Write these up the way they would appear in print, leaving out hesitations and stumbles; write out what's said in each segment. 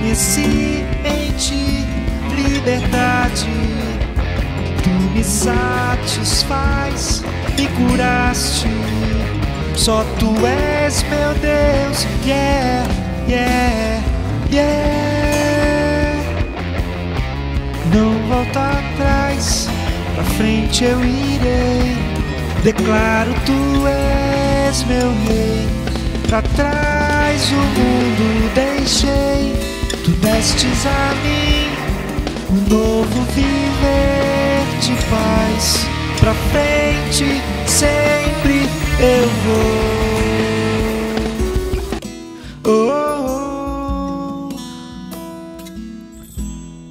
Conheci em ti liberdade, tu me satisfaz, me curaste. Só tu és meu Deus, yeah, yeah, yeah. Não volta atrás, pra frente eu irei. Declaro tu és meu rei. Pra trás o mundo deixei, tu destes a mim um novo viver de paz. Pra frente sempre eu vou. Oh, oh.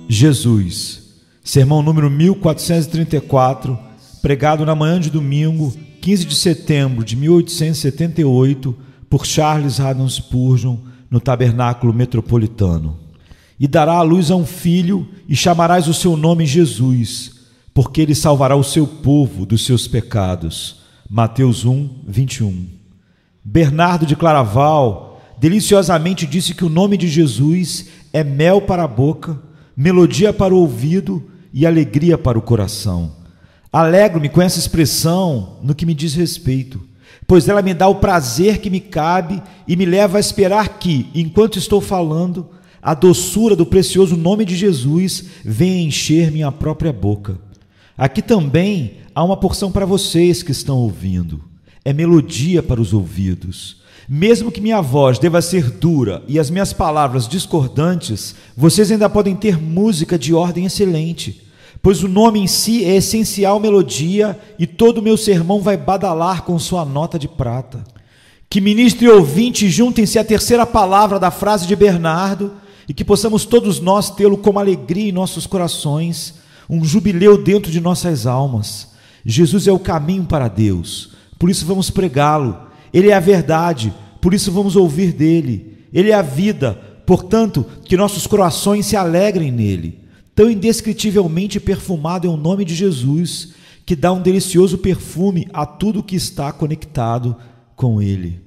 Jesus, sermão número 1434, pregado na manhã de domingo, 15 de setembro de 1878, por Charles Haddon Spurgeon, no Tabernáculo Metropolitano. E dará à luz a um filho, e chamarás o seu nome Jesus, porque ele salvará o seu povo dos seus pecados. Mateus 1, 21. Bernardo de Claraval deliciosamente disse que o nome de Jesus é mel para a boca, melodia para o ouvido e alegria para o coração. Alegro-me com essa expressão no que me diz respeito, pois ela me dá o prazer que me cabe e me leva a esperar que, enquanto estou falando, a doçura do precioso nome de Jesus venha encher minha própria boca. Aqui também há uma porção para vocês que estão ouvindo. É melodia para os ouvidos. Mesmo que minha voz deva ser dura e as minhas palavras discordantes, vocês ainda podem ter música de ordem excelente, pois o nome em si é essencial melodia e todo o meu sermão vai badalar com sua nota de prata. Que ministro e ouvinte juntem-se à terceira palavra da frase de Bernardo e que possamos todos nós tê-lo como alegria em nossos corações, um jubileu dentro de nossas almas. Jesus é o caminho para Deus, por isso vamos pregá-lo. Ele é a verdade, por isso vamos ouvir dele. Ele é a vida, portanto, que nossos corações se alegrem nele. Tão indescritivelmente perfumado é o nome de Jesus, que dá um delicioso perfume a tudo que está conectado com ele.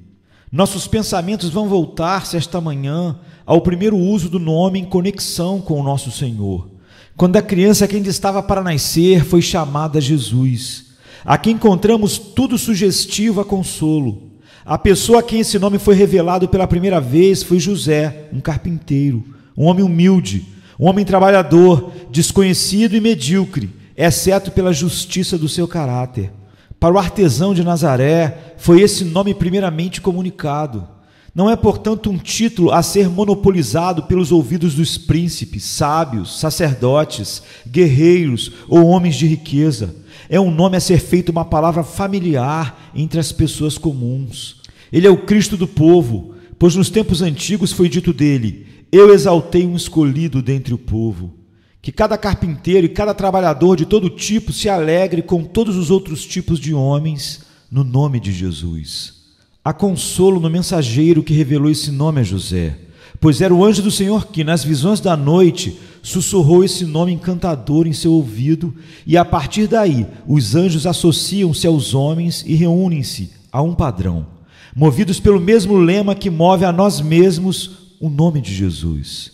Nossos pensamentos vão voltar-se esta manhã ao primeiro uso do nome em conexão com o nosso Senhor. Quando a criança que ainda estava para nascer foi chamada Jesus. Aqui encontramos tudo sugestivo a consolo. A pessoa a quem esse nome foi revelado pela primeira vez foi José, um carpinteiro, um homem humilde, um homem trabalhador, desconhecido e medíocre, exceto pela justiça do seu caráter. Para o artesão de Nazaré, foi esse nome primeiramente comunicado. Não é, portanto, um título a ser monopolizado pelos ouvidos dos príncipes, sábios, sacerdotes, guerreiros ou homens de riqueza. É um nome a ser feito uma palavra familiar entre as pessoas comuns. Ele é o Cristo do povo, pois nos tempos antigos foi dito dele: eu exaltei um escolhido dentre o povo. Que cada carpinteiro e cada trabalhador de todo tipo se alegre com todos os outros tipos de homens no nome de Jesus. Há consolo no mensageiro que revelou esse nome a José, pois era o anjo do Senhor que, nas visões da noite, sussurrou esse nome encantador em seu ouvido, e a partir daí os anjos associam-se aos homens e reúnem-se a um padrão, movidos pelo mesmo lema que move a nós mesmos, o nome de Jesus.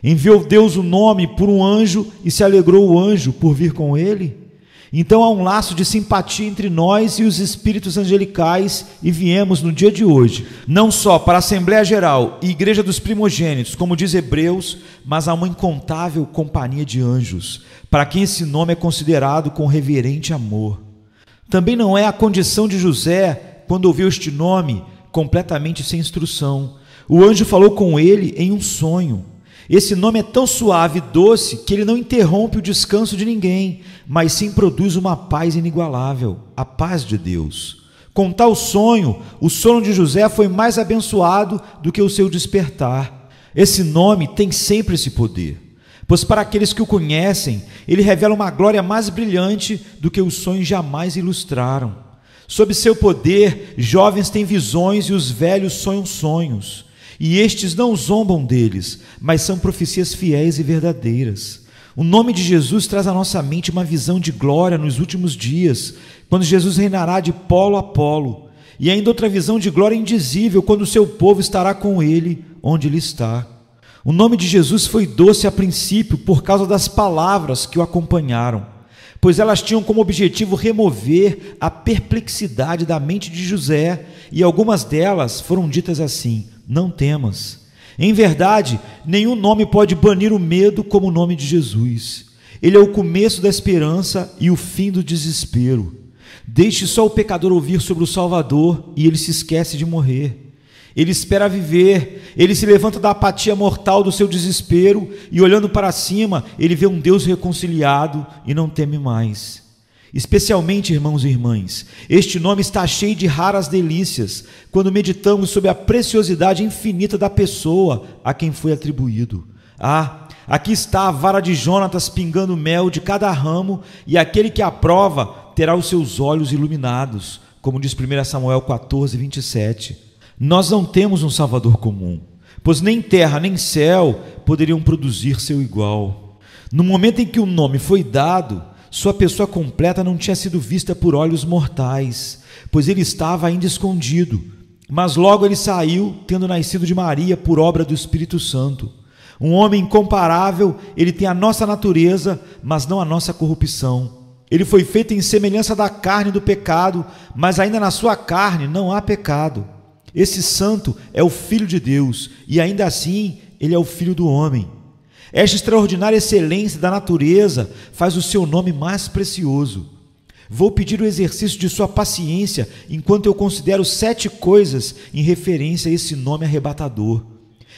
Enviou Deus o nome por um anjo e se alegrou o anjo por vir com ele? Então há um laço de simpatia entre nós e os espíritos angelicais e viemos no dia de hoje, não só para a Assembleia Geral e Igreja dos Primogênitos, como diz Hebreus, mas a uma incontável companhia de anjos, para quem esse nome é considerado com reverente amor. Também não é a condição de José, quando ouviu este nome, completamente sem instrução. O anjo falou com ele em um sonho. Esse nome é tão suave e doce que ele não interrompe o descanso de ninguém, mas sim produz uma paz inigualável, a paz de Deus. Com tal sonho, o sono de José foi mais abençoado do que o seu despertar. Esse nome tem sempre esse poder, pois para aqueles que o conhecem, ele revela uma glória mais brilhante do que os sonhos jamais ilustraram. Sob seu poder, jovens têm visões e os velhos sonham sonhos. E estes não zombam deles, mas são profecias fiéis e verdadeiras. O nome de Jesus traz à nossa mente uma visão de glória nos últimos dias, quando Jesus reinará de polo a polo, e ainda outra visão de glória indizível, quando o seu povo estará com ele onde ele está. O nome de Jesus foi doce a princípio por causa das palavras que o acompanharam, pois elas tinham como objetivo remover a perplexidade da mente de José, e algumas delas foram ditas assim: não temas. Em verdade, nenhum nome pode banir o medo como o nome de Jesus. Ele é o começo da esperança e o fim do desespero. Deixe só o pecador ouvir sobre o Salvador e ele se esquece de morrer. Ele espera viver, ele se levanta da apatia mortal do seu desespero e, olhando para cima, ele vê um Deus reconciliado e não teme mais. Especialmente, irmãos e irmãs, este nome está cheio de raras delícias quando meditamos sobre a preciosidade infinita da pessoa a quem foi atribuído. Aqui está a vara de Jonatas pingando mel de cada ramo, e aquele que a prova terá os seus olhos iluminados, como diz 1 Samuel 14, 27. Nós não temos um Salvador comum, pois nem terra nem céu poderiam produzir seu igual. No momento em que o nome foi dado, sua pessoa completa não tinha sido vista por olhos mortais, pois ele estava ainda escondido. Mas logo ele saiu, tendo nascido de Maria por obra do Espírito Santo. Um homem incomparável, ele tem a nossa natureza, mas não a nossa corrupção. Ele foi feito em semelhança da carne do pecado, mas ainda na sua carne não há pecado. Esse santo é o Filho de Deus, e ainda assim ele é o Filho do homem. Esta extraordinária excelência da natureza faz o seu nome mais precioso. Vou pedir o exercício de sua paciência enquanto eu considero 7 coisas em referência a esse nome arrebatador.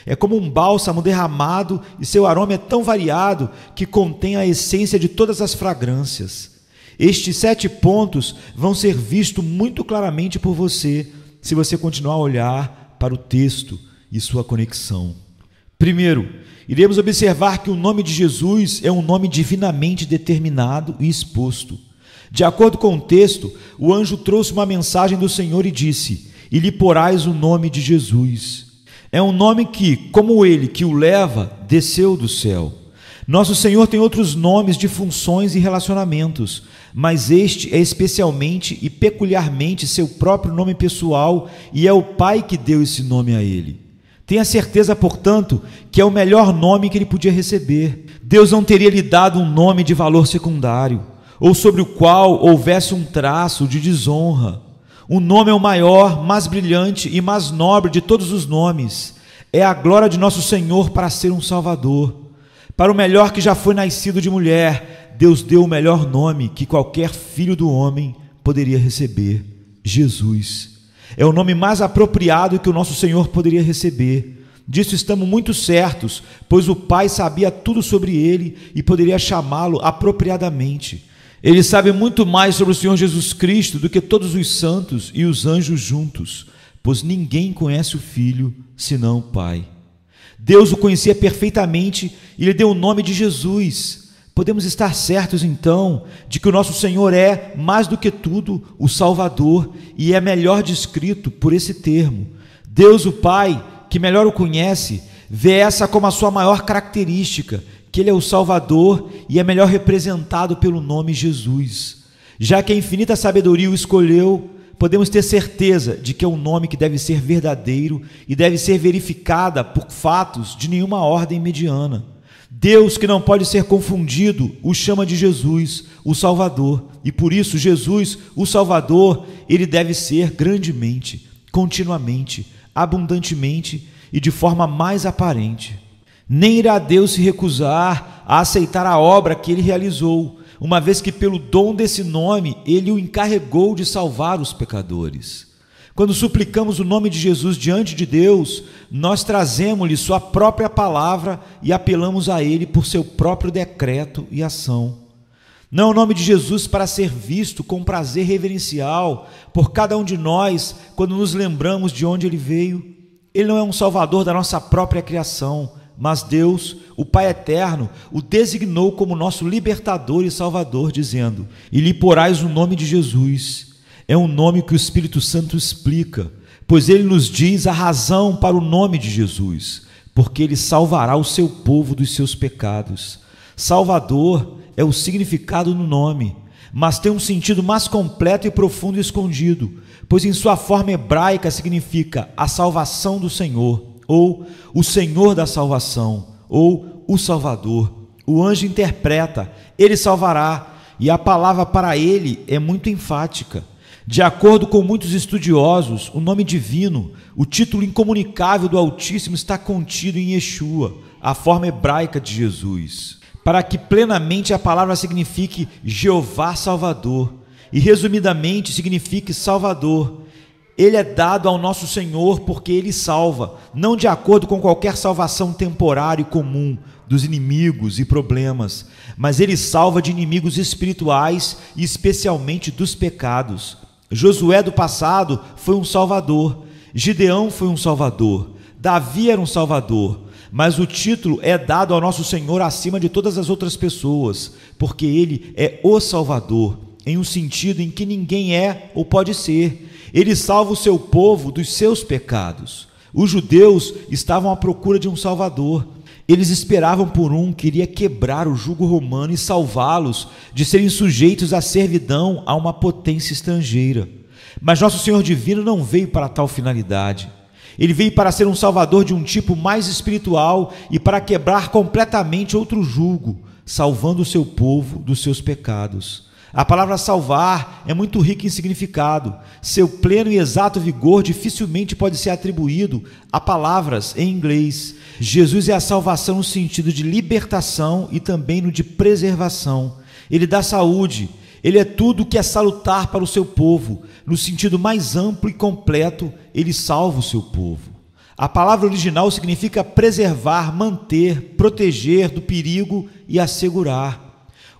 É como um bálsamo derramado, e seu aroma é tão variado que contém a essência de todas as fragrâncias. Estes 7 pontos vão ser vistos muito claramente por você, se você continuar a olhar para o texto e sua conexão. Primeiro, iremos observar que o nome de Jesus é um nome divinamente determinado e exposto. De acordo com o texto, o anjo trouxe uma mensagem do Senhor e disse: e lhe porás o nome de Jesus. É um nome que, como ele que o leva, desceu do céu. Nosso Senhor tem outros nomes de funções e relacionamentos, mas este é especialmente e peculiarmente seu próprio nome pessoal, e é o Pai que deu esse nome a ele. Tenha certeza, portanto, que é o melhor nome que ele podia receber. Deus não teria lhe dado um nome de valor secundário, ou sobre o qual houvesse um traço de desonra. O nome é o maior, mais brilhante e mais nobre de todos os nomes. É a glória de nosso Senhor para ser um Salvador. Para o melhor que já foi nascido de mulher, Deus deu o melhor nome que qualquer filho do homem poderia receber: Jesus. É o nome mais apropriado que o nosso Senhor poderia receber. Disso estamos muito certos, pois o Pai sabia tudo sobre ele e poderia chamá-lo apropriadamente. Ele sabe muito mais sobre o Senhor Jesus Cristo do que todos os santos e os anjos juntos, pois ninguém conhece o Filho senão o Pai. Deus o conhecia perfeitamente e lhe deu o nome de Jesus. Podemos estar certos, então, de que o nosso Senhor é, mais do que tudo, o Salvador, e é melhor descrito por esse termo. Deus, o Pai, que melhor o conhece, vê essa como a sua maior característica, que ele é o Salvador e é melhor representado pelo nome Jesus. Já que a infinita sabedoria o escolheu, podemos ter certeza de que é um nome que deve ser verdadeiro e deve ser verificada por fatos de nenhuma ordem mediana. Deus, que não pode ser confundido, o chama de Jesus, o Salvador, e por isso Jesus, o Salvador, ele deve ser grandemente, continuamente, abundantemente e de forma mais aparente. Nem irá Deus se recusar a aceitar a obra que ele realizou, uma vez que pelo dom desse nome ele o encarregou de salvar os pecadores. Quando suplicamos o nome de Jesus diante de Deus, nós trazemos-lhe sua própria palavra e apelamos a ele por seu próprio decreto e ação. Não é o nome de Jesus para ser visto com prazer reverencial por cada um de nós quando nos lembramos de onde ele veio. Ele não é um salvador da nossa própria criação, mas Deus, o Pai eterno, o designou como nosso libertador e salvador, dizendo: e lhe porás o nome de Jesus. É um nome que o Espírito Santo explica, pois ele nos diz a razão para o nome de Jesus, porque ele salvará o seu povo dos seus pecados. Salvador é o significado no nome, mas tem um sentido mais completo e profundo e escondido, pois em sua forma hebraica significa a salvação do Senhor, ou o Senhor da salvação, ou o Salvador. O anjo interpreta, ele salvará, e a palavra para ele é muito enfática. De acordo com muitos estudiosos, o nome divino, o título incomunicável do Altíssimo está contido em Yeshua, a forma hebraica de Jesus, para que plenamente a palavra signifique Jeová Salvador, e resumidamente signifique Salvador. Ele é dado ao nosso Senhor porque ele salva, não de acordo com qualquer salvação temporária e comum dos inimigos e problemas, mas ele salva de inimigos espirituais e especialmente dos pecados. Josué do passado foi um salvador, Gideão foi um salvador, Davi era um salvador, mas o título é dado ao nosso Senhor acima de todas as outras pessoas, porque ele é o Salvador, em um sentido em que ninguém é ou pode ser. Ele salva o seu povo dos seus pecados. Os judeus estavam à procura de um Salvador. Eles esperavam por um que iria quebrar o jugo romano e salvá-los de serem sujeitos à servidão a uma potência estrangeira. Mas nosso Senhor divino não veio para tal finalidade. Ele veio para ser um salvador de um tipo mais espiritual e para quebrar completamente outro jugo, salvando o seu povo dos seus pecados. A palavra salvar é muito rica em significado. Seu pleno e exato vigor dificilmente pode ser atribuído a palavras em inglês. Jesus é a salvação no sentido de libertação e também no de preservação. Ele dá saúde. Ele é tudo o que é salutar para o seu povo. No sentido mais amplo e completo, ele salva o seu povo. A palavra original significa preservar, manter, proteger do perigo e assegurar.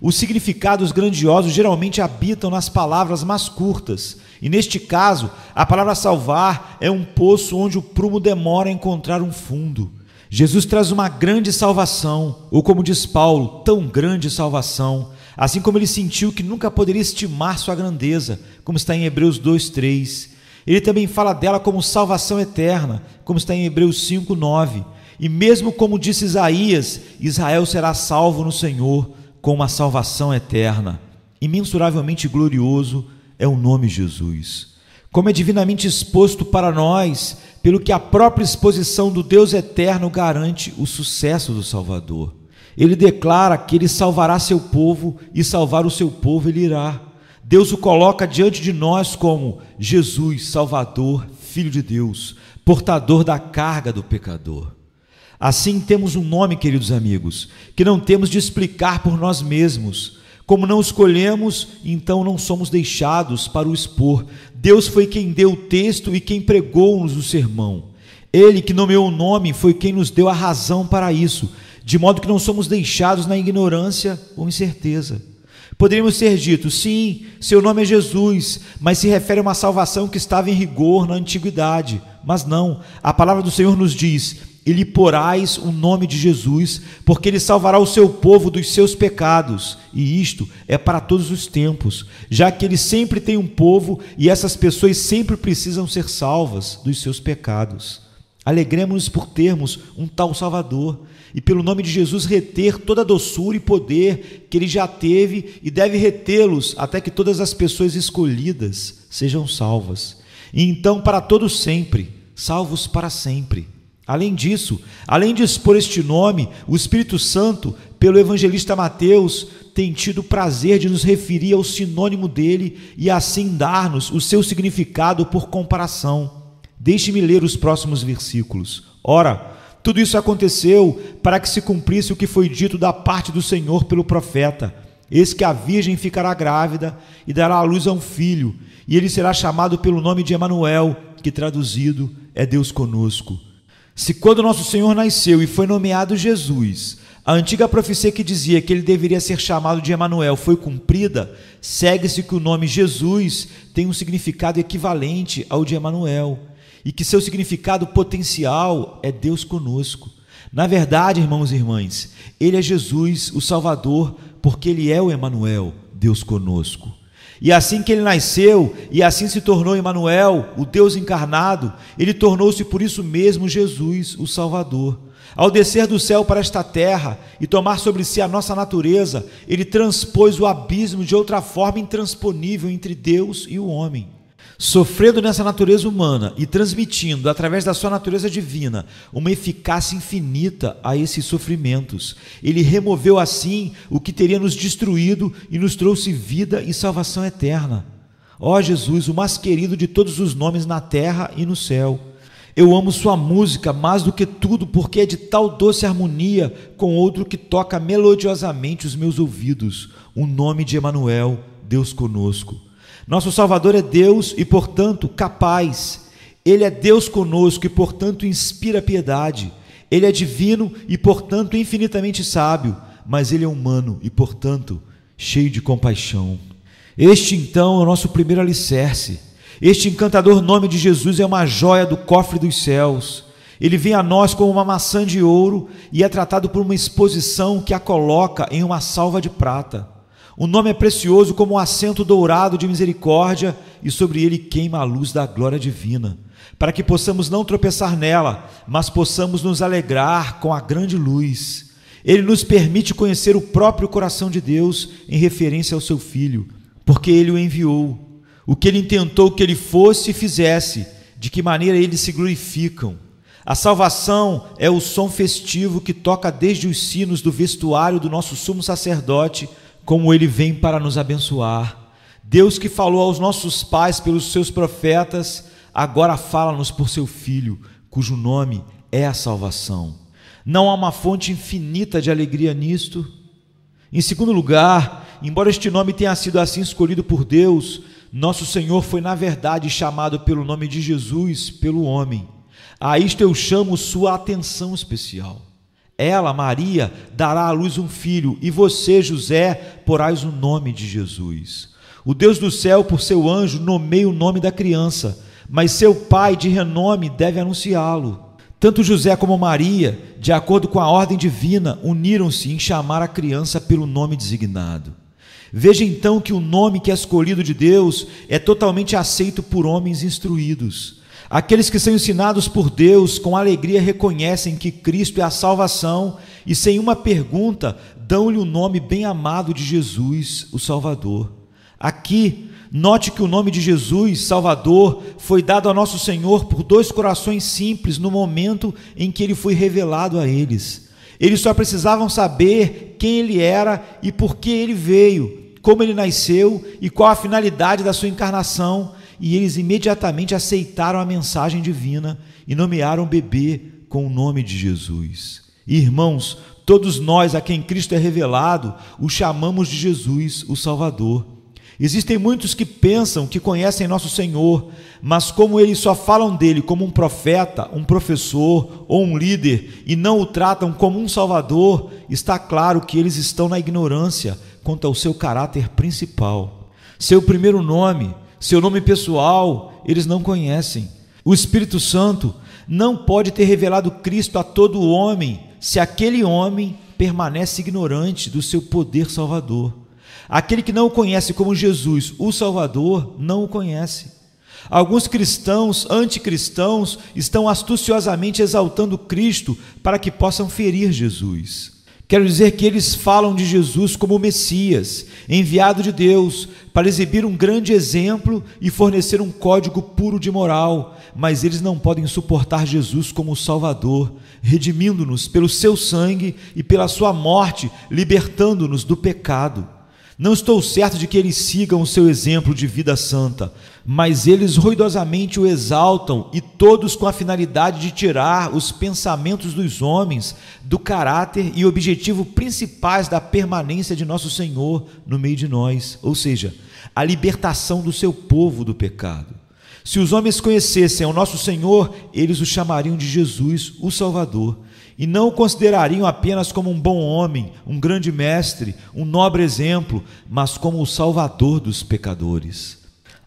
Os significados grandiosos geralmente habitam nas palavras mais curtas, e neste caso, a palavra salvar é um poço onde o prumo demora a encontrar um fundo. Jesus traz uma grande salvação, ou como diz Paulo, tão grande salvação, assim como ele sentiu que nunca poderia estimar sua grandeza, como está em Hebreus 2:3. Ele também fala dela como salvação eterna, como está em Hebreus 5:9. E mesmo como disse Isaías, Israel será salvo no Senhor, com uma salvação eterna. Imensuravelmente glorioso é o nome Jesus. Como é divinamente exposto para nós, pelo que a própria exposição do Deus eterno garante o sucesso do Salvador. Ele declara que ele salvará seu povo e salvar o seu povo ele irá. Deus o coloca diante de nós como Jesus, Salvador, Filho de Deus, portador da carga do pecador. Assim temos um nome, queridos amigos, que não temos de explicar por nós mesmos. Como não escolhemos, então não somos deixados para o expor. Deus foi quem deu o texto e quem pregou-nos o sermão. Ele que nomeou o nome foi quem nos deu a razão para isso, de modo que não somos deixados na ignorância ou incerteza. Poderíamos ter dito, sim, seu nome é Jesus, mas se refere a uma salvação que estava em rigor na antiguidade. Mas não, a palavra do Senhor nos diz: e lhe porás o nome de Jesus, porque ele salvará o seu povo dos seus pecados, e isto é para todos os tempos, já que ele sempre tem um povo e essas pessoas sempre precisam ser salvas dos seus pecados. Alegremos-nos por termos um tal Salvador e pelo nome de Jesus reter toda a doçura e poder que ele já teve e deve retê-los até que todas as pessoas escolhidas sejam salvas, e então para todos sempre, salvos para sempre. Além disso, além de expor este nome, o Espírito Santo, pelo evangelista Mateus, tem tido o prazer de nos referir ao sinônimo dele e assim dar-nos o seu significado por comparação. Deixe-me ler os próximos versículos. Ora, tudo isso aconteceu para que se cumprisse o que foi dito da parte do Senhor pelo profeta. Eis que a virgem ficará grávida e dará à luz a um filho, e ele será chamado pelo nome de Emanuel, que traduzido é Deus conosco. Se quando nosso Senhor nasceu e foi nomeado Jesus, a antiga profecia que dizia que ele deveria ser chamado de Emanuel foi cumprida, segue-se que o nome Jesus tem um significado equivalente ao de Emanuel, e que seu significado potencial é Deus conosco. Na verdade, irmãos e irmãs, ele é Jesus, o Salvador, porque ele é o Emanuel, Deus conosco. E assim que ele nasceu, e assim se tornou Emanuel, o Deus encarnado, ele tornou-se por isso mesmo Jesus, o Salvador. Ao descer do céu para esta terra e tomar sobre si a nossa natureza, ele transpôs o abismo de outra forma intransponível entre Deus e o homem. Sofrendo nessa natureza humana e transmitindo, através da sua natureza divina, uma eficácia infinita a esses sofrimentos. Ele removeu assim o que teria nos destruído e nos trouxe vida e salvação eterna. Ó Jesus, o mais querido de todos os nomes na terra e no céu. Eu amo sua música mais do que tudo, porque é de tal doce harmonia com outro que toca melodiosamente os meus ouvidos, o nome de Emanuel, Deus conosco. Nosso Salvador é Deus e, portanto, capaz. Ele é Deus conosco e, portanto, inspira piedade. Ele é divino e, portanto, infinitamente sábio, mas ele é humano e, portanto, cheio de compaixão. Este, então, é o nosso primeiro alicerce. Este encantador nome de Jesus é uma joia do cofre dos céus. Ele vem a nós como uma maçã de ouro e é tratado por uma exposição que a coloca em uma salva de prata. O nome é precioso como um assento dourado de misericórdia e sobre ele queima a luz da glória divina, para que possamos não tropeçar nela, mas possamos nos alegrar com a grande luz. Ele nos permite conhecer o próprio coração de Deus em referência ao seu Filho, porque ele o enviou. O que ele intentou que ele fosse e fizesse, de que maneira eles se glorificam. A salvação é o som festivo que toca desde os sinos do vestuário do nosso sumo sacerdote, como ele vem para nos abençoar. Deus que falou aos nossos pais pelos seus profetas, agora fala-nos por seu Filho, cujo nome é a salvação. Não há uma fonte infinita de alegria nisto? Em segundo lugar, embora este nome tenha sido assim escolhido por Deus, nosso Senhor foi na verdade chamado pelo nome de Jesus pelo homem. A isto eu chamo sua atenção especial. Ela, Maria, dará à luz um filho, e você, José, porás o nome de Jesus. O Deus do céu, por seu anjo, nomeia o nome da criança, mas seu pai de renome deve anunciá-lo. Tanto José como Maria, de acordo com a ordem divina, uniram-se em chamar a criança pelo nome designado. Veja então que o nome que é escolhido de Deus é totalmente aceito por homens instruídos. Aqueles que são ensinados por Deus com alegria reconhecem que Cristo é a salvação e sem uma pergunta dão-lhe o nome bem amado de Jesus, o Salvador. Aqui, note que o nome de Jesus, Salvador, foi dado ao nosso Senhor por dois corações simples no momento em que ele foi revelado a eles. Eles só precisavam saber quem ele era e por que ele veio, como ele nasceu e qual a finalidade da sua encarnação, e eles imediatamente aceitaram a mensagem divina e nomearam o bebê com o nome de Jesus. Irmãos, todos nós a quem Cristo é revelado, o chamamos de Jesus, o Salvador. Existem muitos que pensam que conhecem nosso Senhor, mas como eles só falam dele como um profeta, um professor ou um líder e não o tratam como um Salvador, está claro que eles estão na ignorância quanto ao seu caráter principal. Seu primeiro nome, seu nome pessoal, eles não conhecem. O Espírito Santo não pode ter revelado Cristo a todo homem se aquele homem permanece ignorante do seu poder salvador. Aquele que não o conhece como Jesus, o Salvador, não o conhece. Alguns cristãos, anticristãos, estão astuciosamente exaltando Cristo para que possam ferir Jesus. Quero dizer que eles falam de Jesus como o Messias, enviado de Deus, para exibir um grande exemplo e fornecer um código puro de moral, mas eles não podem suportar Jesus como o Salvador, redimindo-nos pelo seu sangue e pela sua morte, libertando-nos do pecado. Não estou certo de que eles sigam o seu exemplo de vida santa, mas eles ruidosamente o exaltam, e todos com a finalidade de tirar os pensamentos dos homens do caráter e objetivo principais da permanência de nosso Senhor no meio de nós, ou seja, a libertação do seu povo do pecado. Se os homens conhecessem o nosso Senhor, eles o chamariam de Jesus, o Salvador, e não o considerariam apenas como um bom homem, um grande mestre, um nobre exemplo, mas como o Salvador dos pecadores.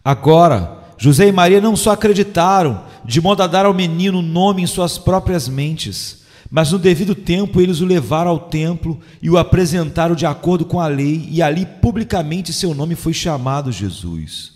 Agora, José e Maria não só acreditaram, de modo a dar ao menino nome em suas próprias mentes, mas no devido tempo eles o levaram ao templo e o apresentaram de acordo com a lei, e ali publicamente seu nome foi chamado Jesus.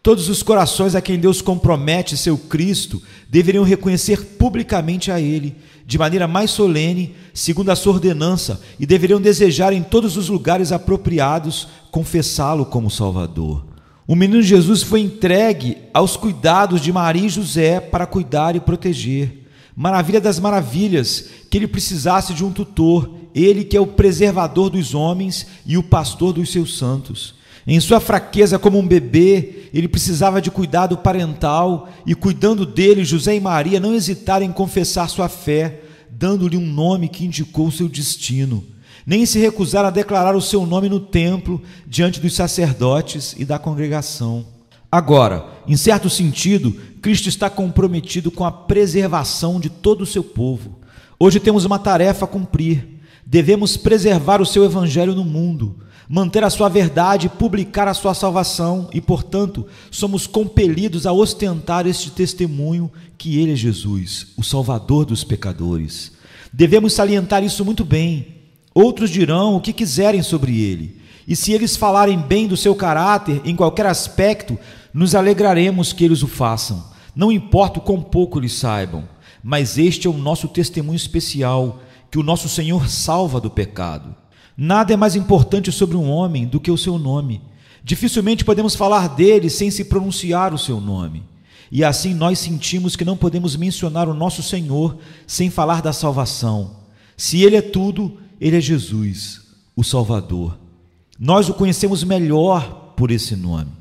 Todos os corações a quem Deus compromete seu Cristo deveriam reconhecer publicamente a Ele, de maneira mais solene, segundo a sua ordenança, e deveriam desejar em todos os lugares apropriados confessá-lo como Salvador. O menino Jesus foi entregue aos cuidados de Maria e José para cuidar e proteger. Maravilha das maravilhas, que ele precisasse de um tutor, ele que é o preservador dos homens e o pastor dos seus santos. Em sua fraqueza como um bebê, ele precisava de cuidado parental, e cuidando dele, José e Maria não hesitaram em confessar sua fé, dando-lhe um nome que indicou o seu destino. Nem se recusaram a declarar o seu nome no templo, diante dos sacerdotes e da congregação. Agora, em certo sentido, Cristo está comprometido com a preservação de todo o seu povo. Hoje temos uma tarefa a cumprir. Devemos preservar o seu evangelho no mundo, manter a sua verdade e publicar a sua salvação, e, portanto, somos compelidos a ostentar este testemunho que ele é Jesus, o Salvador dos pecadores. Devemos salientar isso muito bem. Outros dirão o que quiserem sobre ele, e se eles falarem bem do seu caráter em qualquer aspecto, nos alegraremos que eles o façam. Não importa o quão pouco eles saibam, mas este é o nosso testemunho especial, que o nosso Senhor salva do pecado. Nada é mais importante sobre um homem do que o seu nome. Dificilmente podemos falar dele sem se pronunciar o seu nome. E assim nós sentimos que não podemos mencionar o nosso Senhor sem falar da salvação. Se ele é tudo, ele é Jesus, o Salvador. Nós o conhecemos melhor por esse nome.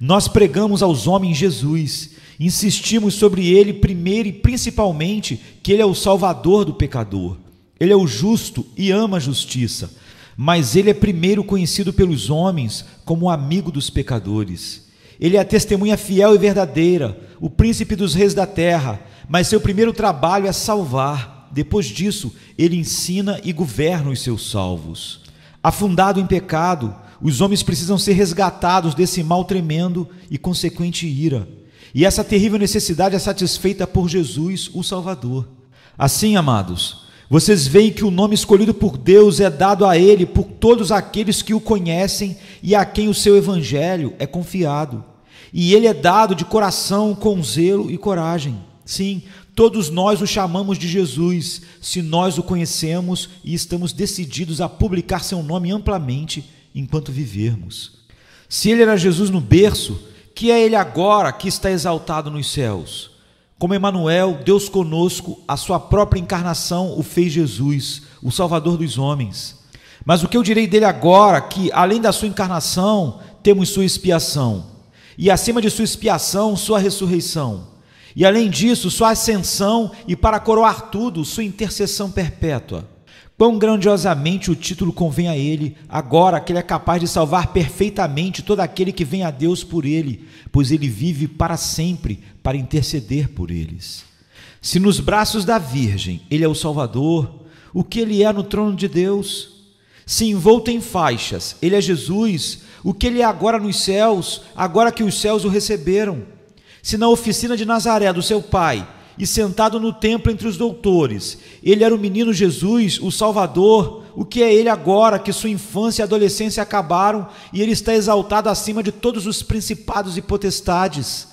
Nós pregamos aos homens Jesus, insistimos sobre ele primeiro e principalmente que ele é o Salvador do pecador. Ele é o justo e ama a justiça, mas ele é primeiro conhecido pelos homens como o amigo dos pecadores. Ele é a testemunha fiel e verdadeira, o príncipe dos reis da terra, mas seu primeiro trabalho é salvar. Depois disso, ele ensina e governa os seus salvos. Afundado em pecado, os homens precisam ser resgatados desse mal tremendo e consequente ira. E essa terrível necessidade é satisfeita por Jesus, o Salvador. Assim, amados, vocês veem que o nome escolhido por Deus é dado a ele por todos aqueles que o conhecem e a quem o seu evangelho é confiado. E ele é dado de coração, com zelo e coragem. Sim, todos nós o chamamos de Jesus, se nós o conhecemos e estamos decididos a publicar seu nome amplamente enquanto vivermos. Se ele era Jesus no berço, que é ele agora que está exaltado nos céus? Como Emanuel, Deus conosco, a sua própria encarnação o fez Jesus, o Salvador dos homens. Mas o que eu direi dele agora, que além da sua encarnação, temos sua expiação, e acima de sua expiação, sua ressurreição, e além disso, sua ascensão, e para coroar tudo, sua intercessão perpétua. Quão grandiosamente o título convém a ele, agora que ele é capaz de salvar perfeitamente todo aquele que vem a Deus por ele, pois ele vive para sempre para interceder por eles. Se nos braços da Virgem ele é o Salvador, o que ele é no trono de Deus? Se envolto em faixas ele é Jesus, o que ele é agora nos céus, agora que os céus o receberam? Se na oficina de Nazaré do seu pai, e sentado no templo entre os doutores, ele era o menino Jesus, o Salvador, o que é ele agora que sua infância e adolescência acabaram e ele está exaltado acima de todos os principados e potestades?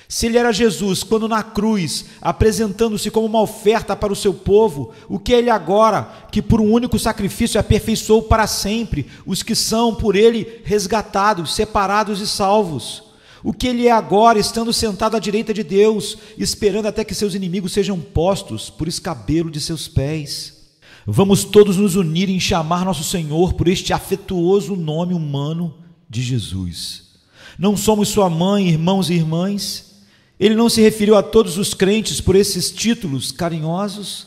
Se ele era Jesus quando na cruz, apresentando-se como uma oferta para o seu povo, o que é ele agora que por um único sacrifício aperfeiçoou para sempre os que são por ele resgatados, separados e salvos? O que ele é agora, estando sentado à direita de Deus, esperando até que seus inimigos sejam postos por escabelo de seus pés? Vamos todos nos unir em chamar nosso Senhor por este afetuoso nome humano de Jesus. Não somos sua mãe, irmãos e irmãs? Ele não se referiu a todos os crentes por esses títulos carinhosos?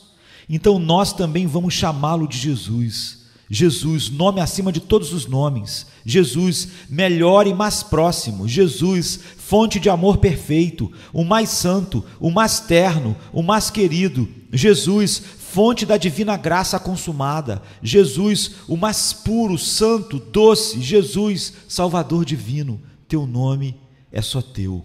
Então nós também vamos chamá-lo de Jesus. Jesus, nome acima de todos os nomes. Jesus, melhor e mais próximo. Jesus, fonte de amor perfeito, o mais santo, o mais terno, o mais querido. Jesus, fonte da divina graça consumada. Jesus, o mais puro, santo, doce. Jesus, Salvador divino. Teu nome é só teu.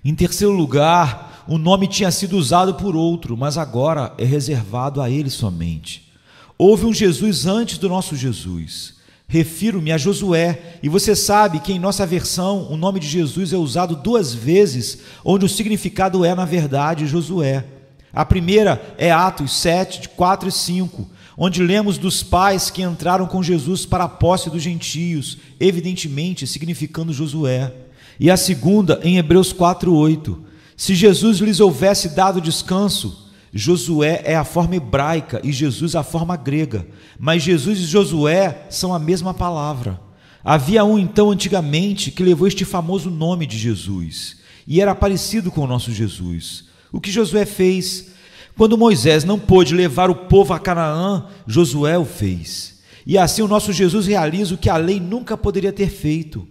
Em terceiro lugar, o nome tinha sido usado por outro, mas agora é reservado a ele somente. Houve um Jesus antes do nosso Jesus. Refiro-me a Josué, e você sabe que em nossa versão o nome de Jesus é usado 2 vezes, onde o significado é, na verdade, Josué. A primeira é Atos 7, 4 e 5, onde lemos dos pais que entraram com Jesus para a posse dos gentios, evidentemente significando Josué. E a segunda em Hebreus 4:8. Se Jesus lhes houvesse dado descanso, Josué é a forma hebraica e Jesus a forma grega, mas Jesus e Josué são a mesma palavra. Havia um então antigamente que levou este famoso nome de Jesus, e era parecido com o nosso Jesus. O que Josué fez? Quando Moisés não pôde levar o povo a Canaã, Josué o fez. E assim o nosso Jesus realiza o que a lei nunca poderia ter feito.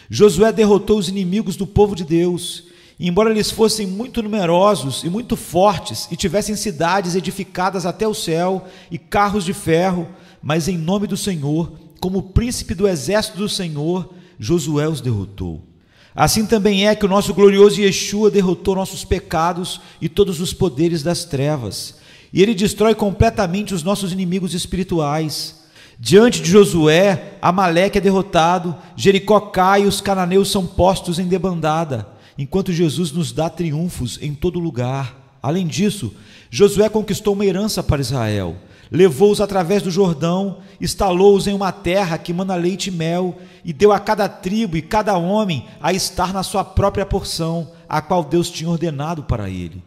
Josué derrotou os inimigos do povo de Deus. Embora eles fossem muito numerosos e muito fortes e tivessem cidades edificadas até o céu e carros de ferro, mas em nome do Senhor, como príncipe do exército do Senhor, Josué os derrotou. Assim também é que o nosso glorioso Yeshua derrotou nossos pecados e todos os poderes das trevas, e ele destrói completamente os nossos inimigos espirituais. Diante de Josué, Amaleque é derrotado, Jericó cai e os cananeus são postos em debandada, enquanto Jesus nos dá triunfos em todo lugar. Além disso, Josué conquistou uma herança para Israel, levou-os através do Jordão, instalou-os em uma terra que mana leite e mel, e deu a cada tribo e cada homem a estar na sua própria porção, a qual Deus tinha ordenado para ele.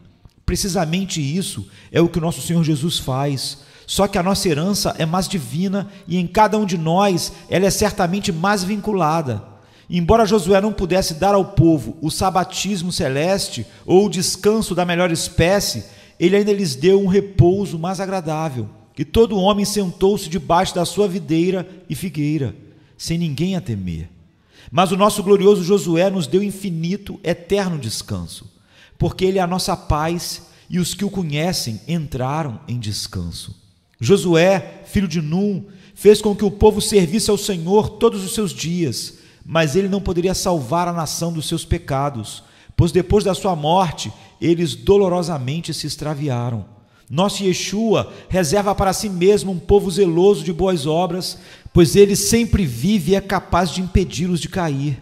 Precisamente isso é o que o nosso Senhor Jesus faz, só que a nossa herança é mais divina e em cada um de nós ela é certamente mais vinculada. Embora Josué não pudesse dar ao povo o sabatismo celeste ou o descanso da melhor espécie, ele ainda lhes deu um repouso mais agradável. E todo homem sentou-se debaixo da sua videira e figueira, sem ninguém a temer. Mas o nosso glorioso Josué nos deu infinito, eterno descanso, porque ele é a nossa paz e os que o conhecem entraram em descanso. Josué, filho de Num, fez com que o povo servisse ao Senhor todos os seus dias, mas ele não poderia salvar a nação dos seus pecados, pois depois da sua morte, eles dolorosamente se extraviaram. Nosso Yeshua reserva para si mesmo um povo zeloso de boas obras, pois ele sempre vive e é capaz de impedi-los de cair.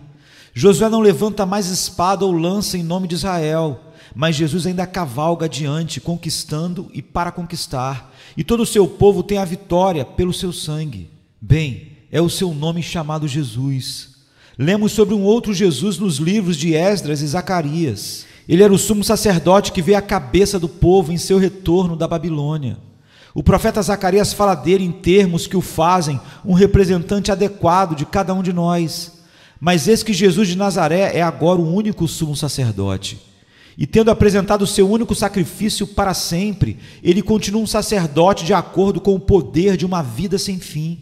Josué não levanta mais espada ou lança em nome de Israel, mas Jesus ainda cavalga adiante, conquistando e para conquistar, e todo o seu povo tem a vitória pelo seu sangue. Bem, é o seu nome chamado Jesus. Lemos sobre um outro Jesus nos livros de Esdras e Zacarias. Ele era o sumo sacerdote que veio à cabeça do povo em seu retorno da Babilônia. O profeta Zacarias fala dele em termos que o fazem um representante adequado de cada um de nós. Mas eis que Jesus de Nazaré é agora o único sumo sacerdote. E tendo apresentado o seu único sacrifício para sempre, ele continua um sacerdote de acordo com o poder de uma vida sem fim.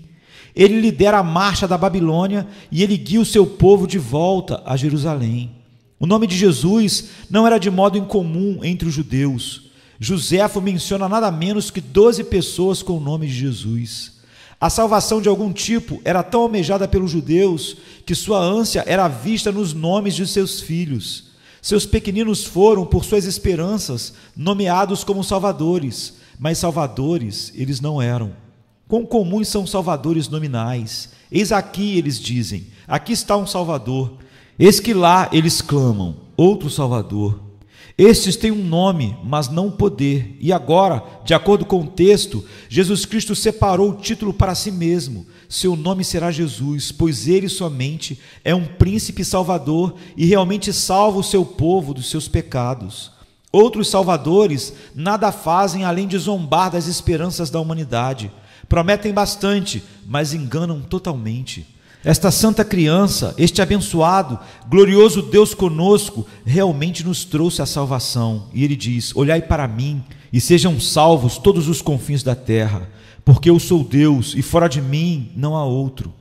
Ele lidera a marcha da Babilônia e ele guia o seu povo de volta a Jerusalém. O nome de Jesus não era de modo incomum entre os judeus. Joséfo menciona nada menos que 12 pessoas com o nome de Jesus. A salvação de algum tipo era tão almejada pelos judeus que sua ânsia era vista nos nomes de seus filhos. Seus pequeninos foram, por suas esperanças, nomeados como salvadores, mas salvadores eles não eram. Quão comuns são salvadores nominais. Eis aqui, eles dizem, aqui está um salvador. Eis que lá eles clamam, outro salvador. Estes têm um nome, mas não poder. E agora, de acordo com o texto, Jesus Cristo separou o título para si mesmo. Seu nome será Jesus, pois ele somente é um príncipe salvador e realmente salva o seu povo dos seus pecados. Outros salvadores nada fazem além de zombar das esperanças da humanidade. Prometem bastante, mas enganam totalmente. Esta santa criança, este abençoado, glorioso Deus conosco, realmente nos trouxe a salvação. E ele diz: olhai para mim e sejam salvos todos os confins da terra, porque eu sou Deus e fora de mim não há outro.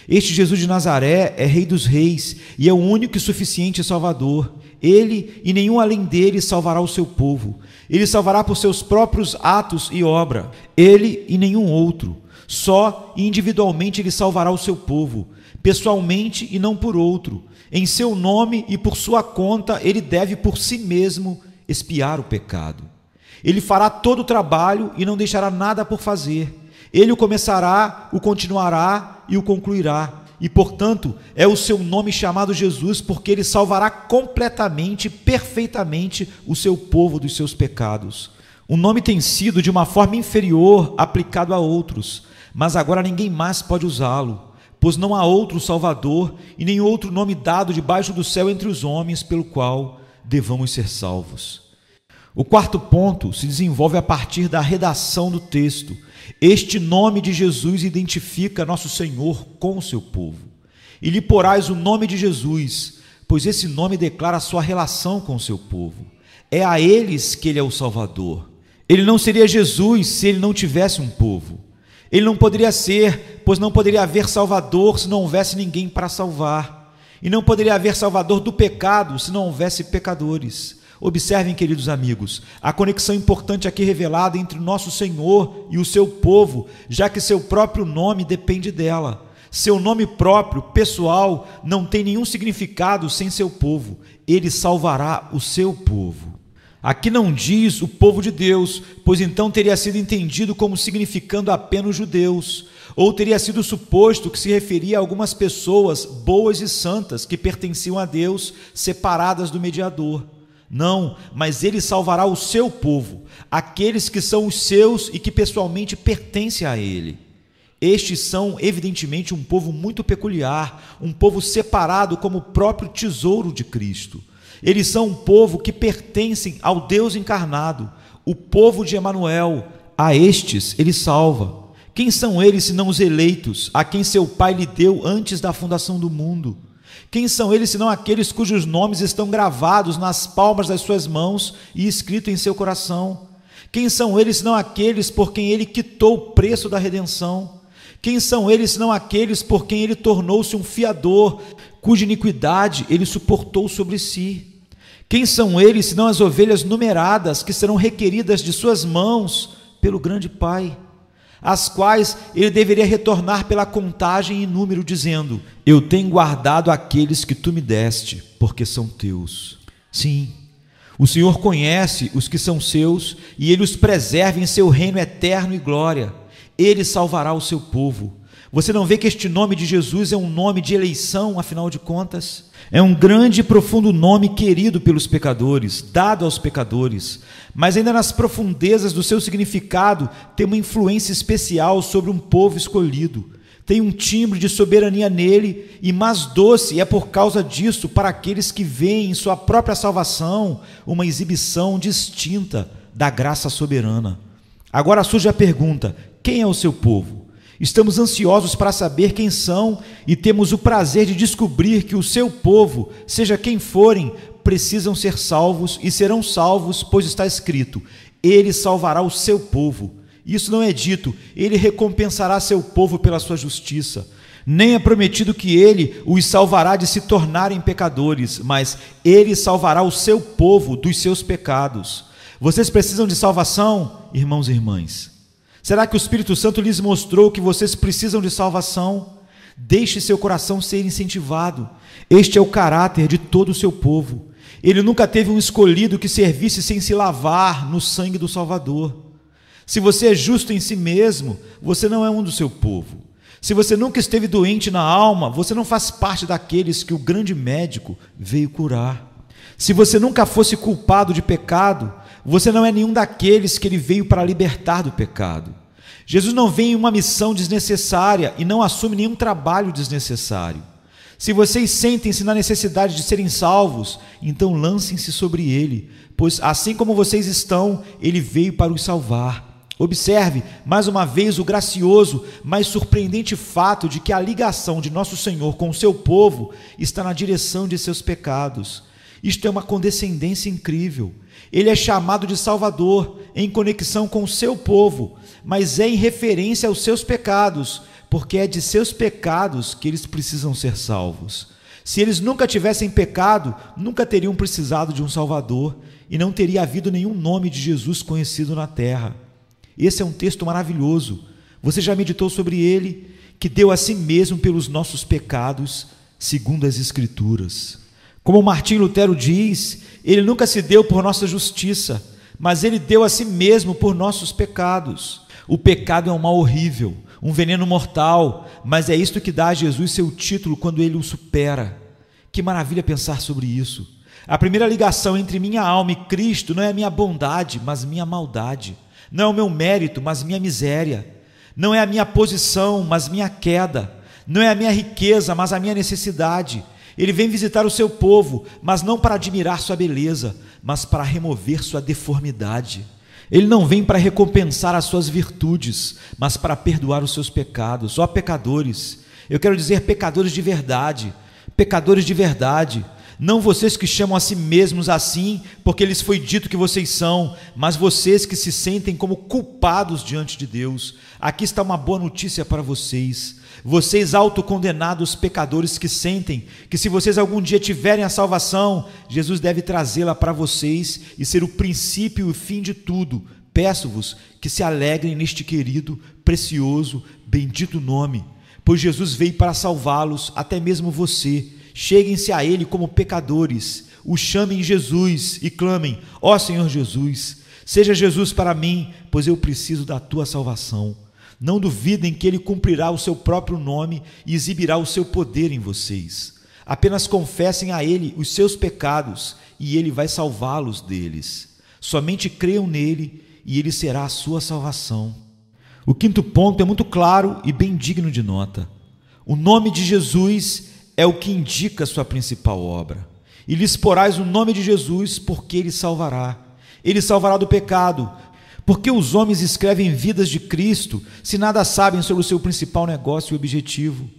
Este Jesus de Nazaré é Rei dos Reis e é o único e suficiente Salvador. Ele e nenhum além dele salvará o seu povo. Ele salvará por seus próprios atos e obra. Ele e nenhum outro. Só e individualmente ele salvará o seu povo, pessoalmente e não por outro. Em seu nome e por sua conta, ele deve por si mesmo expiar o pecado. Ele fará todo o trabalho e não deixará nada por fazer. Ele o começará, o continuará e o concluirá. E, portanto, é o seu nome chamado Jesus, porque ele salvará completamente, perfeitamente o seu povo dos seus pecados. O nome tem sido, de uma forma inferior, aplicado a outros, mas agora ninguém mais pode usá-lo, pois não há outro Salvador e nem outro nome dado debaixo do céu entre os homens pelo qual devamos ser salvos. O quarto ponto se desenvolve a partir da redação do texto. Este nome de Jesus identifica nosso Senhor com o seu povo. E lhe porás o nome de Jesus, pois esse nome declara a sua relação com o seu povo. É a eles que ele é o Salvador. Ele não seria Jesus se ele não tivesse um povo. Ele não poderia ser, pois não poderia haver Salvador se não houvesse ninguém para salvar. E não poderia haver Salvador do pecado se não houvesse pecadores. Observem, queridos amigos, a conexão importante aqui revelada entre o nosso Senhor e o seu povo, já que seu próprio nome depende dela. Seu nome próprio, pessoal, não tem nenhum significado sem seu povo. Ele salvará o seu povo. Aqui não diz o povo de Deus, pois então teria sido entendido como significando apenas judeus, ou teria sido suposto que se referia a algumas pessoas boas e santas que pertenciam a Deus, separadas do mediador. Não, mas ele salvará o seu povo, aqueles que são os seus e que pessoalmente pertencem a ele. Estes são, evidentemente, um povo muito peculiar, um povo separado como o próprio tesouro de Cristo. Eles são um povo que pertencem ao Deus encarnado, o povo de Emanuel. A estes ele salva. Quem são eles senão os eleitos, a quem seu Pai lhe deu antes da fundação do mundo? Quem são eles senão aqueles cujos nomes estão gravados nas palmas das suas mãos e escritos em seu coração? Quem são eles senão aqueles por quem ele quitou o preço da redenção? Quem são eles senão aqueles por quem ele tornou-se um fiador, cuja iniquidade ele suportou sobre si? Quem são eles senão as ovelhas numeradas que serão requeridas de suas mãos pelo grande Pai, as quais ele deveria retornar pela contagem e número, dizendo: eu tenho guardado aqueles que tu me deste, porque são teus. Sim, o Senhor conhece os que são seus, e ele os preserva em seu reino eterno e glória. Ele salvará o seu povo. Você não vê que este nome de Jesus é um nome de eleição, afinal de contas? É um grande e profundo nome querido pelos pecadores, dado aos pecadores, mas ainda nas profundezas do seu significado tem uma influência especial sobre um povo escolhido. Tem um timbre de soberania nele, e mais doce é por causa disso para aqueles que veem em sua própria salvação uma exibição distinta da graça soberana. Agora surge a pergunta: quem é o seu povo? Estamos ansiosos para saber quem são e temos o prazer de descobrir que o seu povo, seja quem forem, precisam ser salvos e serão salvos, pois está escrito: ele salvará o seu povo. Isso não é dito: ele recompensará seu povo pela sua justiça. Nem é prometido que ele os salvará de se tornarem pecadores, mas ele salvará o seu povo dos seus pecados. Vocês precisam de salvação, irmãos e irmãs? Será que o Espírito Santo lhes mostrou que vocês precisam de salvação? Deixe seu coração ser incentivado. Este é o caráter de todo o seu povo. Ele nunca teve um escolhido que servisse sem se lavar no sangue do Salvador. Se você é justo em si mesmo, você não é um do seu povo. Se você nunca esteve doente na alma, você não faz parte daqueles que o grande médico veio curar. Se você nunca fosse culpado de pecado, você não é nenhum daqueles que ele veio para libertar do pecado. Jesus não vem em uma missão desnecessária e não assume nenhum trabalho desnecessário. Se vocês sentem-se na necessidade de serem salvos, então lancem-se sobre ele, pois assim como vocês estão, ele veio para os salvar. Observe, mais uma vez, o gracioso, mas surpreendente fato de que a ligação de nosso Senhor com o seu povo está na direção de seus pecados. Isto é uma condescendência incrível. Ele é chamado de Salvador em conexão com o seu povo, mas é em referência aos seus pecados, porque é de seus pecados que eles precisam ser salvos. Se eles nunca tivessem pecado, nunca teriam precisado de um Salvador e não teria havido nenhum nome de Jesus conhecido na terra. Esse é um texto maravilhoso. Você já meditou sobre ele? Que deu a si mesmo pelos nossos pecados, segundo as Escrituras. Como Martim Lutero diz, ele nunca se deu por nossa justiça, mas ele deu a si mesmo por nossos pecados. O pecado é um mal horrível, um veneno mortal, mas é isto que dá a Jesus seu título quando ele o supera. Que maravilha pensar sobre isso. A primeira ligação entre minha alma e Cristo não é a minha bondade, mas minha maldade. Não é o meu mérito, mas minha miséria. Não é a minha posição, mas minha queda. Não é a minha riqueza, mas a minha necessidade. Ele vem visitar o seu povo, mas não para admirar sua beleza, mas para remover sua deformidade. Ele não vem para recompensar as suas virtudes, mas para perdoar os seus pecados. Ó pecadores, eu quero dizer pecadores de verdade, não vocês que chamam a si mesmos assim, porque lhes foi dito que vocês são, mas vocês que se sentem como culpados diante de Deus. Aqui está uma boa notícia para vocês. Vocês autocondenados pecadores que sentem que se vocês algum dia tiverem a salvação, Jesus deve trazê-la para vocês e ser o princípio e o fim de tudo. Peço-vos que se alegrem neste querido, precioso, bendito nome, pois Jesus veio para salvá-los, até mesmo você. Cheguem-se a Ele como pecadores, o chamem Jesus e clamem: ó Senhor Jesus, seja Jesus para mim, pois eu preciso da tua salvação. Não duvidem que Ele cumprirá o seu próprio nome e exibirá o seu poder em vocês. Apenas confessem a Ele os seus pecados e Ele vai salvá-los deles. Somente creiam nele e Ele será a sua salvação. O quinto ponto é muito claro e bem digno de nota. O nome de Jesus é o que indica a sua principal obra. E lhes porás o nome de Jesus, porque Ele salvará. Ele salvará do pecado. Porque os homens escrevem vidas de Cristo, se nada sabem sobre o seu principal negócio e objetivo?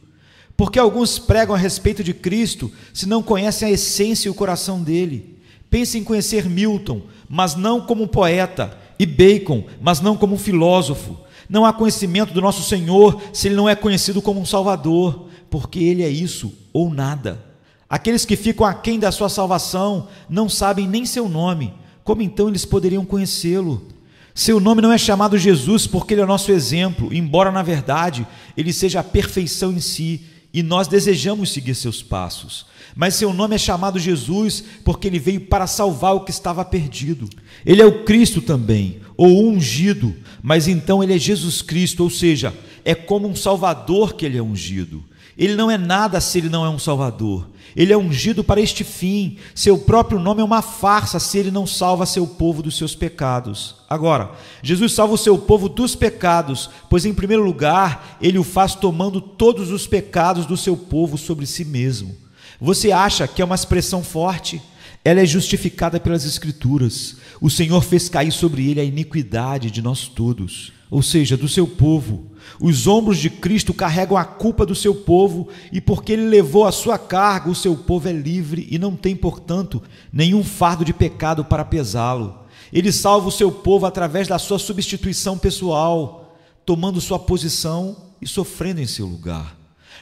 Porque alguns pregam a respeito de Cristo, se não conhecem a essência e o coração dele? Pensem em conhecer Milton, mas não como um poeta, e Bacon, mas não como um filósofo. Não há conhecimento do nosso Senhor, se Ele não é conhecido como um Salvador, porque Ele é isso ou nada. Aqueles que ficam aquém da sua salvação não sabem nem seu nome, como então eles poderiam conhecê-lo? Seu nome não é chamado Jesus porque Ele é nosso exemplo, embora na verdade Ele seja a perfeição em si, e nós desejamos seguir seus passos. Mas seu nome é chamado Jesus porque Ele veio para salvar o que estava perdido. Ele é o Cristo também, ou o ungido, mas então Ele é Jesus Cristo, ou seja, é como um Salvador que Ele é ungido. Ele não é nada se Ele não é um Salvador. Ele é ungido para este fim. Seu próprio nome é uma farsa se Ele não salva seu povo dos seus pecados. Agora, Jesus salva o seu povo dos pecados, pois em primeiro lugar, Ele o faz tomando todos os pecados do seu povo sobre si mesmo. Você acha que é uma expressão forte? Ela é justificada pelas Escrituras. O Senhor fez cair sobre Ele a iniquidade de nós todos, ou seja, do seu povo. Os ombros de Cristo carregam a culpa do seu povo, e porque Ele levou a sua carga, o seu povo é livre e não tem, portanto, nenhum fardo de pecado para pesá-lo. Ele salva o seu povo através da sua substituição pessoal, tomando sua posição e sofrendo em seu lugar.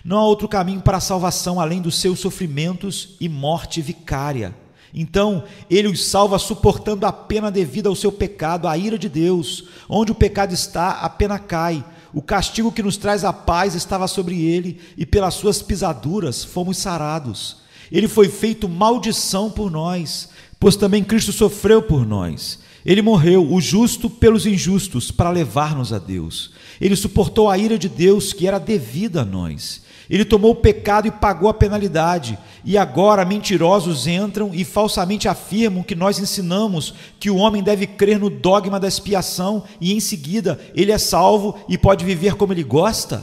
Não há outro caminho para a salvação além dos seus sofrimentos e morte vicária. Então, Ele os salva suportando a pena devida ao seu pecado, a ira de Deus. Onde o pecado está, a pena cai. O castigo que nos traz a paz estava sobre Ele, e pelas suas pisaduras fomos sarados. Ele foi feito maldição por nós, pois também Cristo sofreu por nós. Ele morreu, o justo pelos injustos, para levar-nos a Deus. Ele suportou a ira de Deus que era devida a nós. Ele tomou o pecado e pagou a penalidade. E agora mentirosos entram e falsamente afirmam que nós ensinamos que o homem deve crer no dogma da expiação e em seguida ele é salvo e pode viver como ele gosta?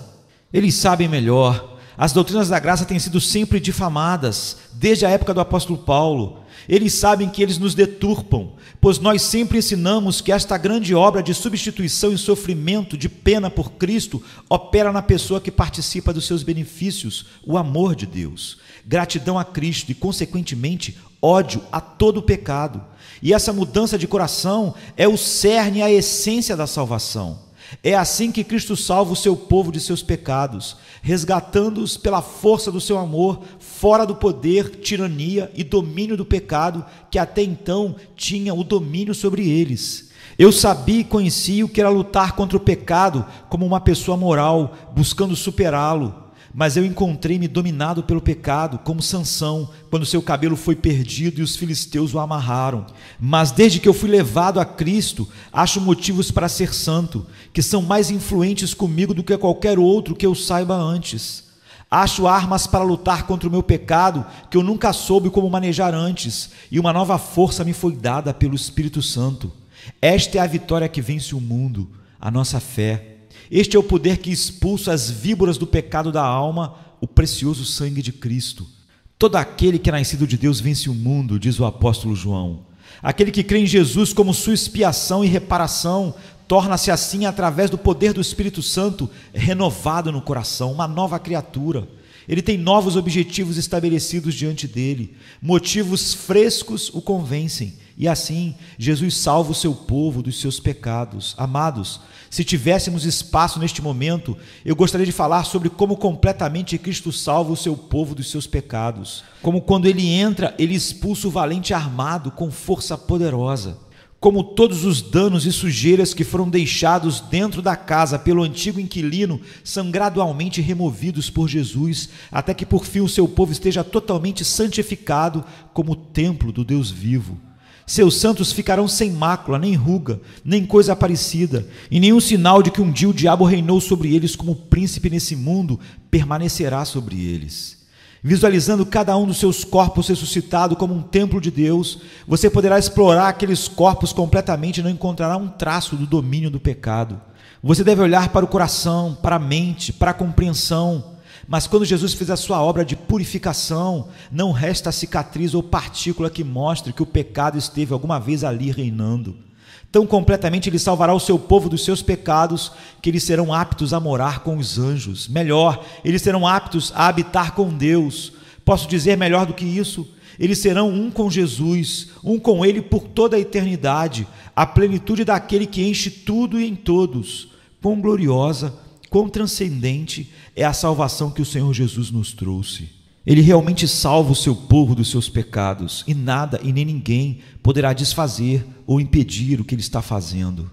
Eles sabem melhor. As doutrinas da graça têm sido sempre difamadas, desde a época do apóstolo Paulo. Eles sabem que eles nos deturpam, pois nós sempre ensinamos que esta grande obra de substituição e sofrimento de pena por Cristo opera na pessoa que participa dos seus benefícios, o amor de Deus, gratidão a Cristo e, consequentemente, ódio a todo o pecado. E essa mudança de coração é o cerne, a essência da salvação. É assim que Cristo salva o seu povo de seus pecados, resgatando-os pela força do seu amor, fora do poder, tirania e domínio do pecado, que até então tinha o domínio sobre eles. Eu sabia e conhecia o que era lutar contra o pecado como uma pessoa moral, buscando superá-lo. Mas eu encontrei-me dominado pelo pecado, como Sansão, quando seu cabelo foi perdido e os filisteus o amarraram. Mas desde que eu fui levado a Cristo, acho motivos para ser santo, que são mais influentes comigo do que qualquer outro que eu saiba antes. Acho armas para lutar contra o meu pecado que eu nunca soube como manejar antes, e uma nova força me foi dada pelo Espírito Santo. Esta é a vitória que vence o mundo, a nossa fé. Este é o poder que expulsa as víboras do pecado da alma, o precioso sangue de Cristo. Todo aquele que é nascido de Deus vence o mundo, diz o apóstolo João. Aquele que crê em Jesus como sua expiação e reparação, torna-se assim, através do poder do Espírito Santo, renovado no coração, uma nova criatura. Ele tem novos objetivos estabelecidos diante dele, motivos frescos o convencem, e assim Jesus salva o seu povo dos seus pecados. Amados, se tivéssemos espaço neste momento, eu gostaria de falar sobre como completamente Cristo salva o seu povo dos seus pecados. Como quando ele entra, ele expulsa o valente armado com força poderosa. Como todos os danos e sujeiras que foram deixados dentro da casa pelo antigo inquilino são gradualmente removidos por Jesus, até que por fim o seu povo esteja totalmente santificado como templo do Deus vivo. Seus santos ficarão sem mácula, nem ruga, nem coisa parecida, e nenhum sinal de que um dia o diabo reinou sobre eles como príncipe nesse mundo permanecerá sobre eles. Visualizando cada um dos seus corpos ressuscitado como um templo de Deus, você poderá explorar aqueles corpos completamente e não encontrará um traço do domínio do pecado. Você deve olhar para o coração, para a mente, para a compreensão. Mas quando Jesus fez a sua obra de purificação, não resta cicatriz ou partícula que mostre que o pecado esteve alguma vez ali reinando. Tão completamente ele salvará o seu povo dos seus pecados, que eles serão aptos a morar com os anjos. Melhor, eles serão aptos a habitar com Deus. Posso dizer melhor do que isso? Eles serão um com Jesus, um com Ele por toda a eternidade, a plenitude daquele que enche tudo e em todos. Quão gloriosa, quão transcendente é a salvação que o Senhor Jesus nos trouxe. Ele realmente salva o seu povo dos seus pecados, e nada e nem ninguém poderá desfazer ou impedir o que ele está fazendo.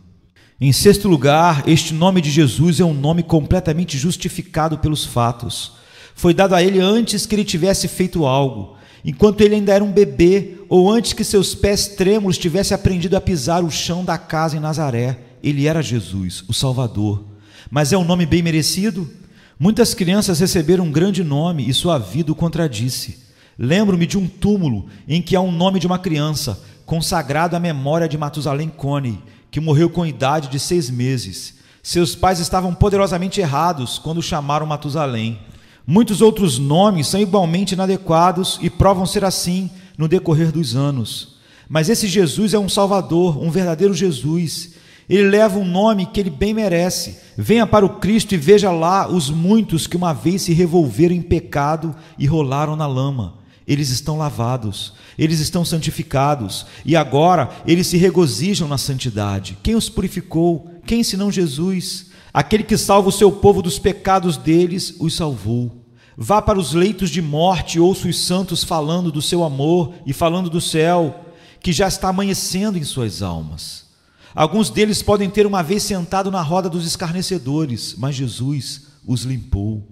Em sexto lugar, este nome de Jesus é um nome completamente justificado pelos fatos. Foi dado a ele antes que ele tivesse feito algo, enquanto ele ainda era um bebê, ou antes que seus pés trêmulos tivessem aprendido a pisar o chão da casa em Nazaré. Ele era Jesus, o Salvador. Mas é um nome bem merecido? Muitas crianças receberam um grande nome e sua vida o contradisse. Lembro-me de um túmulo em que há um nome de uma criança, consagrado à memória de Matusalém Cone, que morreu com idade de 6 meses. Seus pais estavam poderosamente errados quando chamaram Matusalém. Muitos outros nomes são igualmente inadequados e provam ser assim no decorrer dos anos. Mas esse Jesus é um Salvador, um verdadeiro Jesus. Ele leva um nome que ele bem merece. Venha para o Cristo e veja lá os muitos que uma vez se revolveram em pecado e rolaram na lama. Eles estão lavados, eles estão santificados, e agora eles se regozijam na santidade. Quem os purificou? Quem senão Jesus? Aquele que salva o seu povo dos pecados deles, os salvou. Vá para os leitos de morte e ouça os santos falando do seu amor e falando do céu, que já está amanhecendo em suas almas. Alguns deles podem ter uma vez sentado na roda dos escarnecedores, mas Jesus os limpou.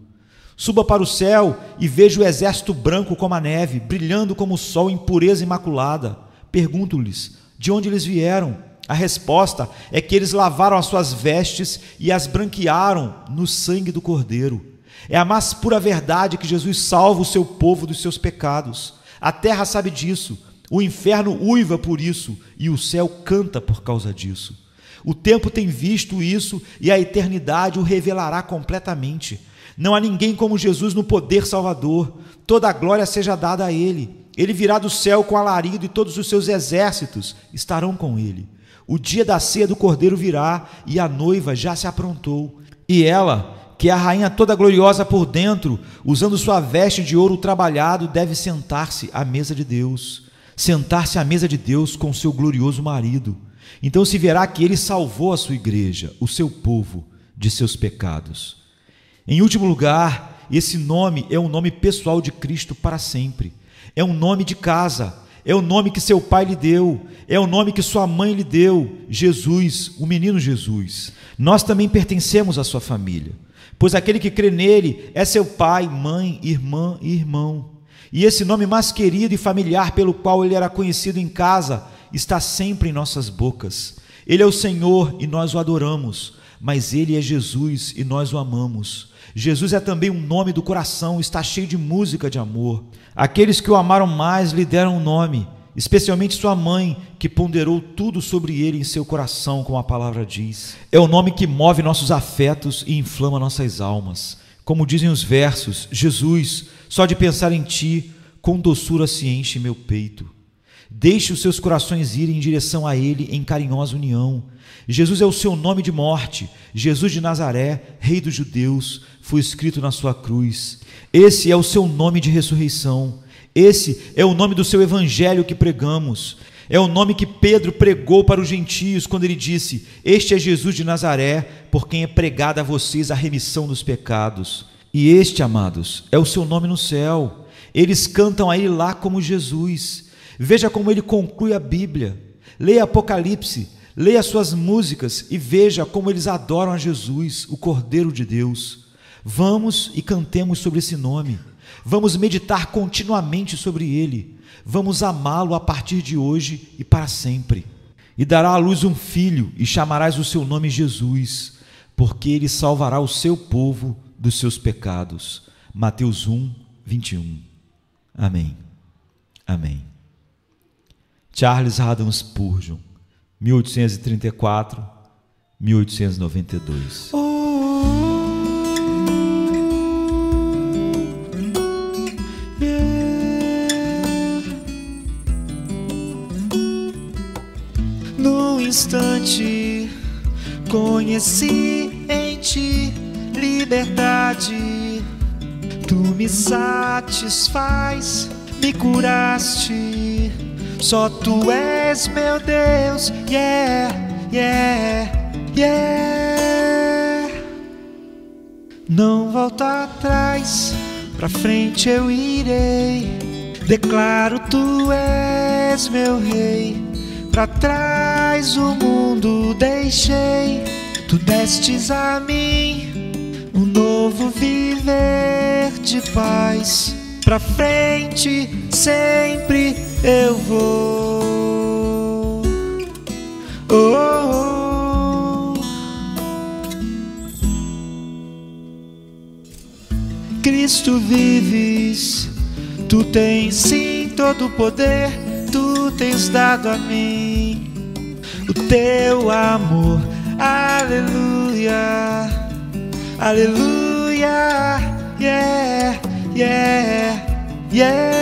Suba para o céu e veja o exército branco como a neve, brilhando como o sol em pureza imaculada. Pergunto-lhes, de onde eles vieram? A resposta é que eles lavaram as suas vestes e as branquearam no sangue do Cordeiro. É a mais pura verdade que Jesus salva o seu povo dos seus pecados. A terra sabe disso. O inferno uiva por isso e o céu canta por causa disso. O tempo tem visto isso e a eternidade o revelará completamente. Não há ninguém como Jesus no poder salvador. Toda a glória seja dada a Ele. Ele virá do céu com alarido e todos os seus exércitos estarão com Ele. O dia da ceia do Cordeiro virá e a noiva já se aprontou. E ela, que é a rainha toda gloriosa por dentro, usando sua veste de ouro trabalhado, deve sentar-se à mesa de Deus. Sentar-se à mesa de Deus com seu glorioso marido. Então se verá que ele salvou a sua igreja, o seu povo, de seus pecados. Em último lugar, esse nome é um nome pessoal de Cristo para sempre. É um nome de casa, é o nome que seu pai lhe deu, é o nome que sua mãe lhe deu, Jesus, o menino Jesus. Nós também pertencemos à sua família, pois aquele que crê nele é seu pai, mãe, irmã e irmão. E esse nome mais querido e familiar pelo qual ele era conhecido em casa está sempre em nossas bocas. Ele é o Senhor e nós o adoramos, mas ele é Jesus e nós o amamos. Jesus é também um nome do coração, está cheio de música de amor. Aqueles que o amaram mais lhe deram um nome, especialmente sua mãe, que ponderou tudo sobre ele em seu coração, como a palavra diz. É o nome que move nossos afetos e inflama nossas almas. Como dizem os versos, Jesus, só de pensar em ti, com doçura se enche meu peito. Deixe os seus corações irem em direção a ele em carinhosa união. Jesus é o seu nome de morte. Jesus de Nazaré, Rei dos Judeus, foi escrito na sua cruz. Esse é o seu nome de ressurreição. Esse é o nome do seu evangelho que pregamos. É o nome que Pedro pregou para os gentios quando ele disse: este é Jesus de Nazaré, por quem é pregada a vocês a remissão dos pecados. E este, amados, é o seu nome no céu. Eles cantam a ele lá como Jesus. Veja como ele conclui a Bíblia. Leia Apocalipse, leia suas músicas e veja como eles adoram a Jesus, o Cordeiro de Deus. Vamos e cantemos sobre esse nome. Vamos meditar continuamente sobre ele. Vamos amá-lo a partir de hoje e para sempre. E dará à luz um filho, e chamarás o seu nome Jesus, porque ele salvará o seu povo dos seus pecados. Mateus 1, 21. Amém. Amém. Charles Haddon Spurgeon, 1834, 1892. No instante conheci em ti liberdade. Tu me satisfaz, me curaste. Só tu és meu Deus, yeah, yeah, yeah. Não volto atrás, pra frente eu irei. Declaro tu és meu rei. Pra trás o mundo deixei. Tu destes a mim um novo viver de paz. Pra frente sempre eu vou. Oh, oh. Cristo vives, tu tens sim todo o poder, tu tens dado a mim o teu amor. Aleluia, aleluia, yeah, yeah, yeah.